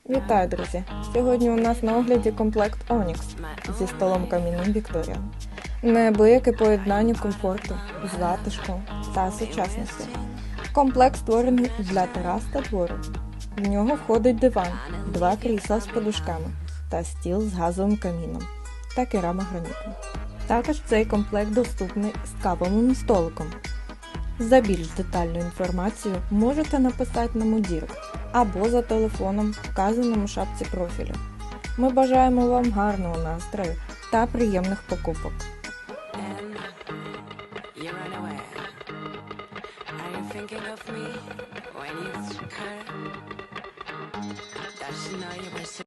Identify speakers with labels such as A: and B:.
A: Вітаю, друзі! Сьогодні у нас на огляді комплект Onyx зі столом камінним Victorian. Неабияке поєднання комфорту, затишку та сучасності. Комплект створений для терас та двору. В нього входить диван, 2 крісла з подушками та стіл з газовим каміном та керамогранітом. Також цей комплект доступний з кавовим столиком. За більш детальну інформацію можете написати нам у Дірект або за телефоном, вказаним у шапці профілю. Ми бажаємо вам гарного настрою та приємних покупок.